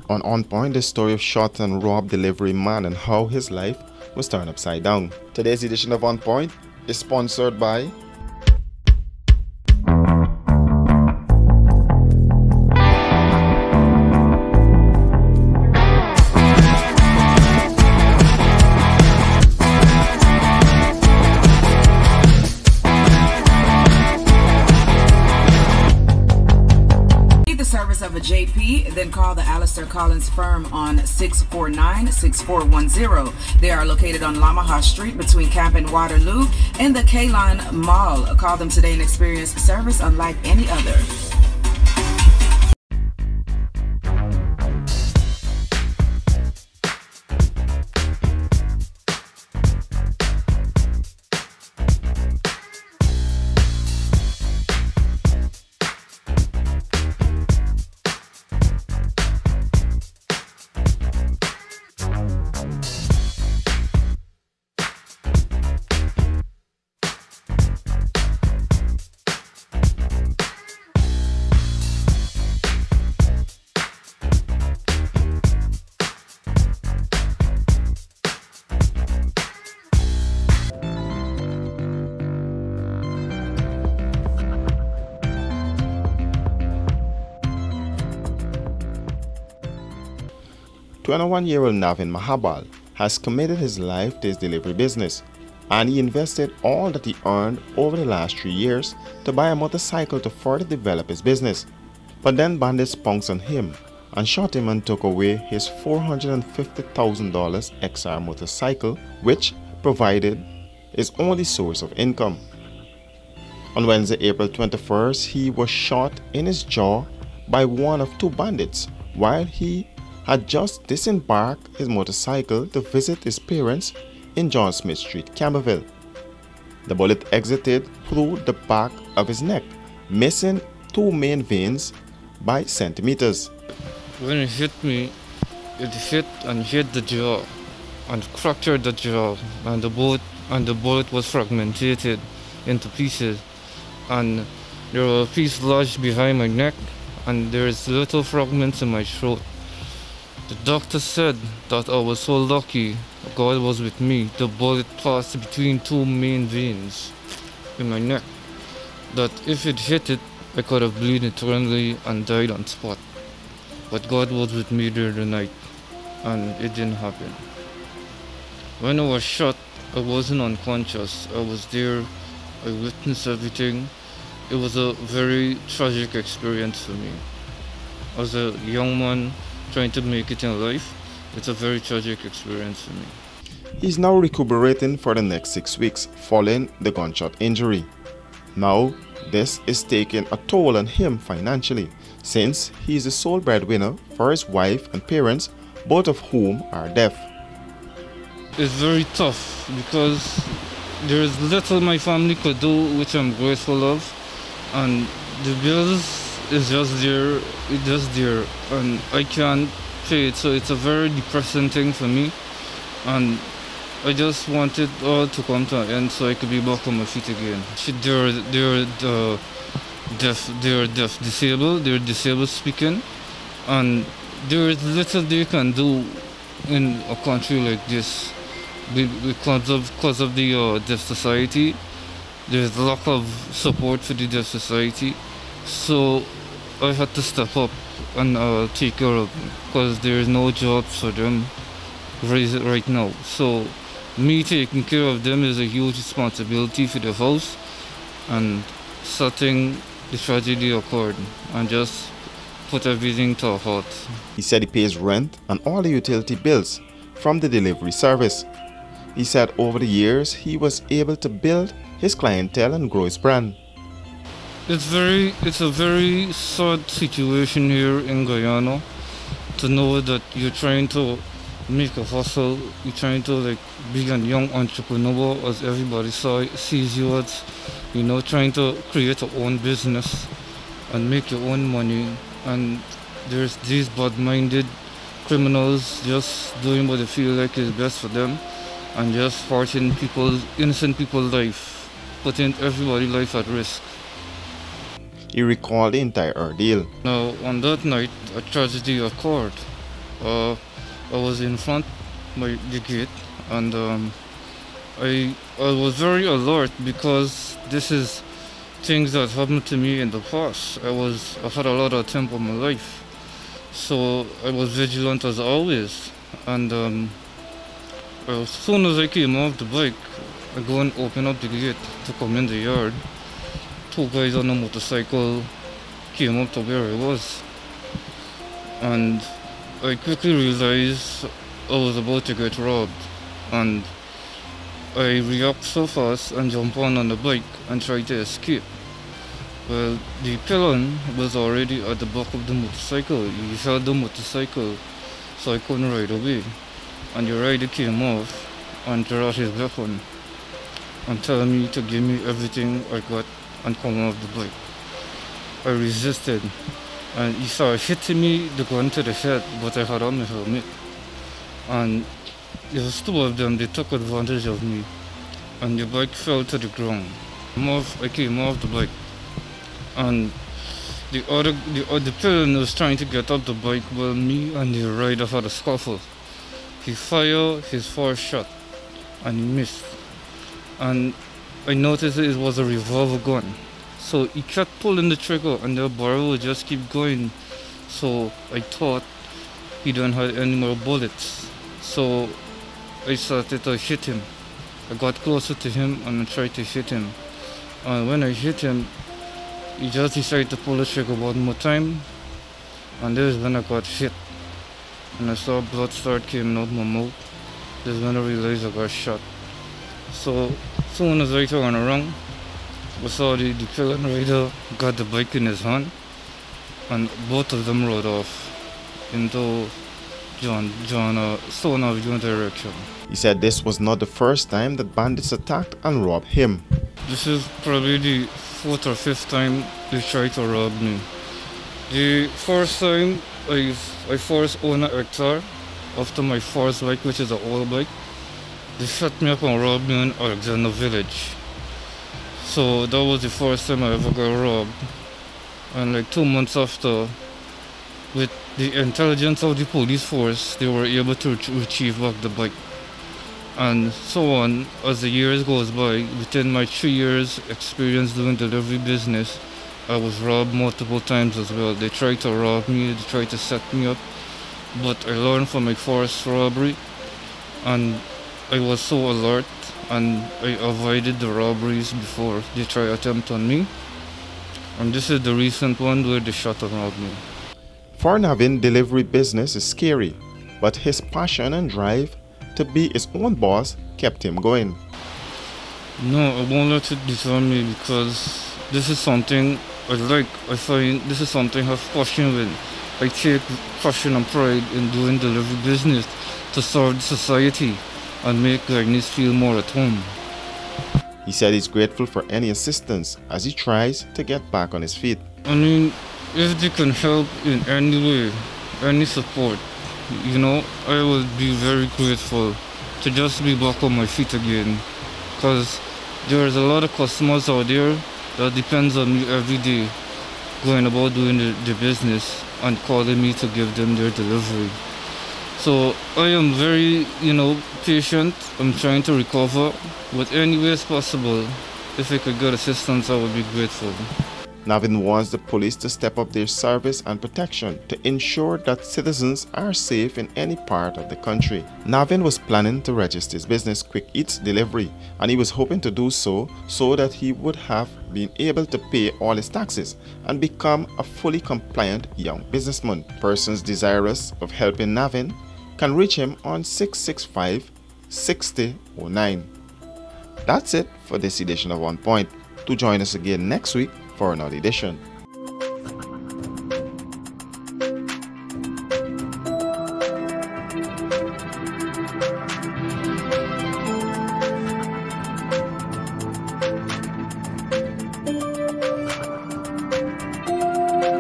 On Point, the story of shot and robbed delivery man and how his life was turned upside down. Today's edition of On Point is sponsored by Service of a JP, then call the Alistair Collins firm on 649-6410. They are located on Lamaha Street between Camp and Waterloo in the Kalon Mall. Call them today and experience service unlike any other. 21-year-old Navin Mahabal has committed his life to his delivery business, and he invested all that he earned over the last 3 years to buy a motorcycle to further develop his business. But then bandits pounced on him and shot him and took away his $450,000 XR motorcycle, which provided his only source of income. On Wednesday, April 21st, he was shot in his jaw by one of two bandits while he had just disembarked his motorcycle to visit his parents in John Smith Street, Camberville. The bullet exited through the back of his neck, missing two main veins by centimeters. When it hit me, it hit the jaw and fractured the jaw, and the bullet was fragmented into pieces, and there were pieces lodged behind my neck, and there's little fragments in my throat. The doctor said that I was so lucky God was with me. The bullet passed between two main veins in my neck, that if it hit it, I could have bled internally and died on spot. But God was with me during the night, and it didn't happen. When I was shot, I wasn't unconscious. I was there. I witnessed everything. It was a very tragic experience for me. As a young man trying to make it in life, it's a very tragic experience for me. He's now recuperating for the next 6 weeks following the gunshot injury. Now, this is taking a toll on him financially, since he is the sole breadwinner for his wife and parents, both of whom are deaf. It's very tough because there is little my family could do, which I'm grateful of, and the bills is just there, and I can't pay it, so it's a very depressing thing for me, and I just want it all to come to an end so I could be back on my feet again. They're disabled speaking, and there is little they can do in a country like this because of the deaf society. There's a lack of support for the deaf society, so I had to step up and take care of them because there is no jobs for them right now. So me taking care of them is a huge responsibility for the house, and setting the tragedy occurred and just put everything to a halt. He said he pays rent and all the utility bills from the delivery service. He said over the years he was able to build his clientele and grow his brand. It's a very sad situation here in Guyana, to know that you're trying to make a hustle, you're trying to be a young entrepreneur, as everybody sees you as, trying to create your own business and make your own money, and there's these bad-minded criminals just doing what they feel like is best for them and just hurting innocent people's life, putting everybody's life at risk. He recalled the entire ordeal. Now, on that night, a tragedy occurred. I was in front by the gate, and I was very alert because this is things that happened to me in the past. I've had a lot of temper in my life, so I was vigilant as always. And as soon as I came off the bike, I go and open up the gate to come in the yard. Two guys on a motorcycle came up to where I was, and I quickly realized I was about to get robbed, and I react so fast and jump on the bike and try to escape. Well, the pillion was already at the back of the motorcycle. He held the motorcycle, so I couldn't ride away. And the rider came off and drew out his weapon and told me to give me everything I got and come off the bike. I resisted, and he started hitting me the gun to the head, but I had on my helmet. And there was two of them. They took advantage of me, and the bike fell to the ground. I came off the bike, and the pillion was trying to get up the bike, while me and the rider had a scuffle. He fired his first shot, and he missed. And I noticed it was a revolver gun. So he kept pulling the trigger, and the barrel would just keep going. So I thought he didn't have any more bullets. So I started to hit him. I got closer to him and I tried to hit him. And when I hit him, he just decided to pull the trigger one more time. And this is when I got hit. And I saw blood start coming out my mouth. This is when I realized I got shot. So as soon as I turned around, I saw the pillion rider got the bike in his hand, and both of them rode off into Stone Avenue direction. He said this was not the first time that bandits attacked and robbed him. This is probably the fourth or fifth time they tried to rob me. The first time I first owned a hectare after my first bike, which is an old bike. They shut me up and robbed me in Alexander Village. So that was the first time I ever got robbed. And like 2 months after, with the intelligence of the police force, they were able to retrieve back the bike. And so on, as the years goes by, within my 3 years experience doing delivery business, I was robbed multiple times as well. They tried to rob me, they tried to set me up, but I learned from my first robbery, and I was so alert, and I avoided the robberies before they try attempt on me. And this is the recent one where they shot and robbed me. For Navin, delivery business is scary, but his passion and drive to be his own boss kept him going. No, I won't let it deter me, because this is something I like. I find this is something I have passion with. I take passion and pride in doing delivery business to serve the society and make Guyanese feel more at home. He said he's grateful for any assistance as he tries to get back on his feet. I mean, if they can help in any way, any support, I would be very grateful to just be back on my feet again, because there's a lot of customers out there that depends on me every day, going about doing the business and calling me to give them their delivery. So I am very, patient. I'm trying to recover, but any way as possible, if I could get assistance, I would be grateful. Navin wants the police to step up their service and protection to ensure that citizens are safe in any part of the country. Navin was planning to register his business Quick Eats Delivery, and he was hoping to do so that he would have been able to pay all his taxes and become a fully compliant young businessman. Persons desirous of helping Navin can reach him on 665-6009. That's it for this edition of On Point. Do join us again next week for another edition.